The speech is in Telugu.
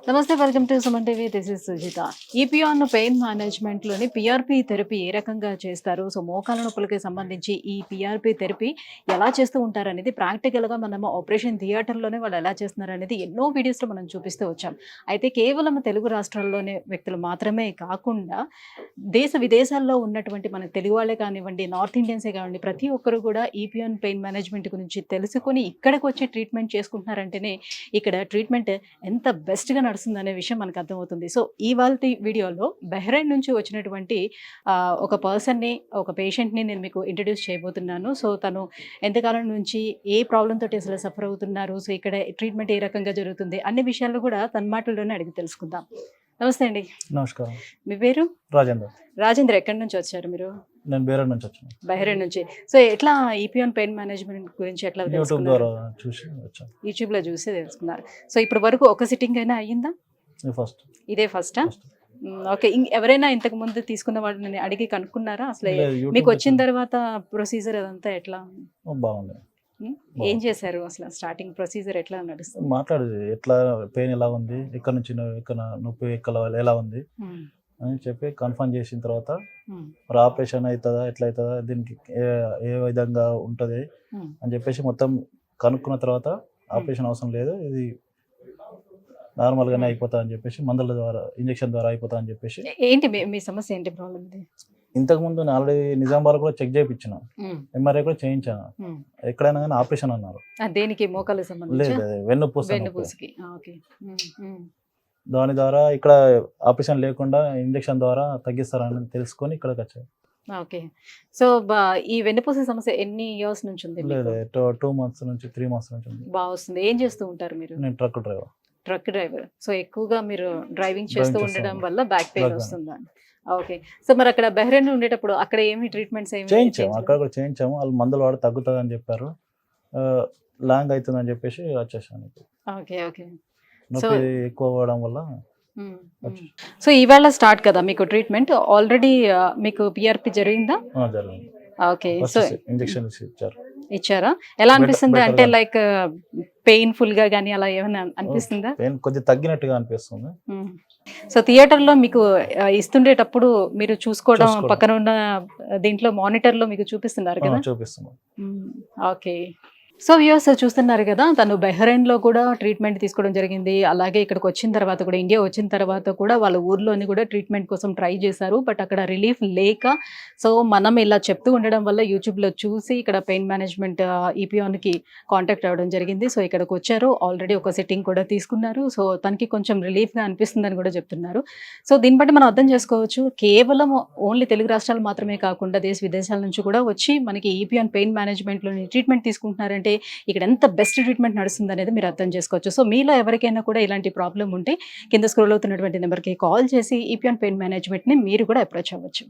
నమస్తే, welcome to Suman TV. This is Sujitha. ఈపీఆన్ పెయిన్ మేనేజ్మెంట్లోని పిఆర్పి థెరపీ ఏ రకంగా చేస్తారు, సో మోకాల నొప్పులకి సంబంధించి ఈ పిఆర్పి థెరపీ ఎలా చేస్తూ ఉంటారు అనేది ప్రాక్టికల్గా మనము ఆపరేషన్ థియేటర్లోనే వాళ్ళు ఎలా చేస్తున్నారు అనేది ఎన్నో వీడియోస్లో మనం చూపిస్తూ వచ్చాం. అయితే కేవలం తెలుగు రాష్ట్రాల్లోనే వ్యక్తులు మాత్రమే కాకుండా దేశ విదేశాల్లో ఉన్నటువంటి మన తెలుగు వాళ్ళే కానివ్వండి, నార్త్ ఇండియన్సే కానివ్వండి, ప్రతి ఒక్కరు కూడా ఈపీఆన్ పెయిన్ మేనేజ్మెంట్ గురించి తెలుసుకొని ఇక్కడికి వచ్చి ట్రీట్మెంట్ చేసుకుంటున్నారంటేనే ఇక్కడ ట్రీట్మెంట్ ఎంత బెస్ట్గా నడుస్తుందనే విషయం మనకు అర్థమవుతుంది. సో ఇవాల్టి వీడియోలో బహ్రెయిన్ నుంచి వచ్చినటువంటి ఒక పర్సన్ని, ఒక పేషెంట్ని నేను మీకు ఇంట్రడ్యూస్ చేయబోతున్నాను. సో తను ఎంతకాలం నుంచి ఏ ప్రాబ్లం తోటి అసలు సఫర్ అవుతున్నారు, సో ఇక్కడ ట్రీట్మెంట్ ఏ రకంగా జరుగుతుంది అన్ని విషయాలు కూడా తన మాటల్లోనే అడిగి తెలుసుకుందాం. నమస్తే అండి. నమస్కారం. మీ పేరు? రాజేంద్ర. రాజేంద్ర, ఎక్కడి నుంచి వచ్చారు మీరు? నేను బహ్రెయిన్ నుంచి వచ్చాను. బహ్రెయిన్ నుంచి. సో ఎట్లా ఈపీఆన్ పెయిన్ మేనేజ్మెంట్ గురించి ఎట్లా యూట్యూబ్ ద్వారా చూసి వచ్చాను. యూట్యూబ్లో చూసి తెలుసుకున్నారు. సో ఇప్పటి వరకు ఒక సిట్టింగ్ అయినా అయ్యిందా? ఫస్ట్. ఇదే ఫస్టా? ఓకే. ఎవరైనా ఇంతకు ముందు తీసుకున్న వాళ్ళని అడిగి కనుక్కున్నారా అసలు? మీకు వచ్చిన తర్వాత ప్రొసీజర్ అదంతా ఎట్లా బాగుంది? ఏం చేశారు అసలు? స్టార్టింగ్ ప్రొసీజర్ ఎట్లా నడుస్తుంది? మాట్లాడేది ఎట్లా, పెయిన్ ఎలా ఉంది, ఇక్కడ నుంచి ఇక్కడ నొప్పి ఎలా ఉంది అని చెప్పి కన్ఫర్మ్ చేసిన తర్వాత మరి ఆపరేషన్ అవుతుందా, ఎట్లా అవుతుందా, దీనికి ఏ విధంగా ఉంటుంది అని చెప్పేసి మొత్తం కనుక్కున్న తర్వాత ఆపరేషన్ అవసరం లేదు, ఇది నార్మల్గానే అయిపోతా అని చెప్పేసి, మందుల ద్వారా ఇంజక్షన్ ద్వారా అయిపోతా అని చెప్పేసి. ఏంటి మీ సమస్య, ఏంటి ప్రాబ్లం? ఇంతకుముందు నేను ఆల్రెడీ నిజామాబాద్ కూడా చెక్ చేయించాను, ఎంఆర్ఐ కూడా చేయించాను. ఎక్కడైనా కానీ ఆపరేషన్ అన్నారు. దేనికి? మోకాలు సంబంధించి? లేదు, వెన్నుపూసకి. దాని ద్వారా ఇక్కడ ఆపరేషన్ లేకుండా ఇంజక్షన్ ద్వారా తగ్గిస్తారని తెలుసుకొని ఇక్కడికి వచ్చాయి. ఓకే. సో ఈ వెన్నుపూస సమస్య ఎన్ని ఇయర్స్ నుంచి ఉంది? లేదు, 2 months నుంచి 3 months నుంచి ఉంది. బాగా వస్తుంది. ఏం చేస్తూ ఉంటారు మీరు? నేను ట్రక్ డ్రైవర్. సో ఎక్కువగా మీరు డ్రైవింగ్ చేస్తూ ఉండడం వల్ల బ్యాక్ పెయిన్ వస్తుందా? ఓకే. సో మరి అక్కడ బహ్రెయిన్ ఉండేటప్పుడు అక్కడ ఏమి ట్రీట్మెంట్స్ చేయించాము, అక్కడ కూడా చేయించాము. వాళ్ళు మందులు వాడి తగ్గుతుంది అని చెప్పారు, లాంగ్ అవుతుంది అని చెప్పేసి వచ్చేసాను. Okay okay. నొప్పి ఎక్కువ అవ్వడం వల్ల. సో ఇవాళ స్టార్ట్ కదా మీకు ట్రీట్మెంట్? ఆల్రెడీ మీకు పిఆర్పి జరిగిందా? జరిగింది. ఓకే. సో ఇంజెక్షన్ ఇచ్చారా? ఎలా అనిపిస్తుంది? అంటే లైక్ పెయిన్ఫుల్ గా కానీ అలా ఏమైనా అనిపిస్తుందా? పెయిన్ కొద్దిగా తగ్గినట్టుగా అనిపిస్తుంది. సో థియేటర్ లో మీకు ఇస్తుండేటప్పుడు మీరు చూసుకోవడం, పక్కన ఉన్న దీంట్లో మానిటర్ లో మీకు చూపిస్తున్నారు కదా? చూపిస్తున్నారు. ఓకే. సో వ్యూవర్స్ చూస్తున్నారు కదా, తను బహ్రెయిన్లో కూడా ట్రీట్మెంట్ తీసుకోవడం జరిగింది. అలాగే ఇక్కడికి వచ్చిన తర్వాత కూడా, ఇండియా వచ్చిన తర్వాత కూడా వాళ్ళ ఊర్లోని కూడా ట్రీట్మెంట్ కోసం ట్రై చేశారు. బట్ అక్కడ రిలీఫ్ లేక, సో మనం ఇలా చెప్తూ ఉండడం వల్ల యూట్యూబ్లో చూసి ఇక్కడ పెయిన్ మేనేజ్మెంట్ ఈపీఆన్కి కాంటాక్ట్ అవ్వడం జరిగింది. సో ఇక్కడికి వచ్చారు, ఆల్రెడీ ఒక సిట్టింగ్ కూడా తీసుకున్నారు. సో తనకి కొంచెం రిలీఫ్గా అనిపిస్తుందని కూడా చెప్తున్నారు. సో దీన్ని బట్టి మనం అర్థం చేసుకోవచ్చు, కేవలం ఓన్లీ తెలుగు రాష్ట్రాలు మాత్రమే కాకుండా దేశ విదేశాల నుంచి కూడా వచ్చి మనకి ఈపీఆన్ పెయిన్ మేనేజ్మెంట్లోని ట్రీట్మెంట్ తీసుకుంటున్నారంటే ఇక్కడ ఎంత బెస్ట్ ట్రీట్మెంట్ నడుస్తుంది అనేది మీరు అర్థం చేసుకోవచ్చు. సో మీలో ఎవరికైనా కూడా ఇలాంటి ప్రాబ్లం ఉంటే కింద స్క్రోల్ అవుతున్నటువంటి నెంబర్కి కాల్ చేసి ఈపీఆన్ పెయిన్ మేనేజ్మెంట్ని మీరు కూడా అప్రోచ్ అవ్వచ్చు.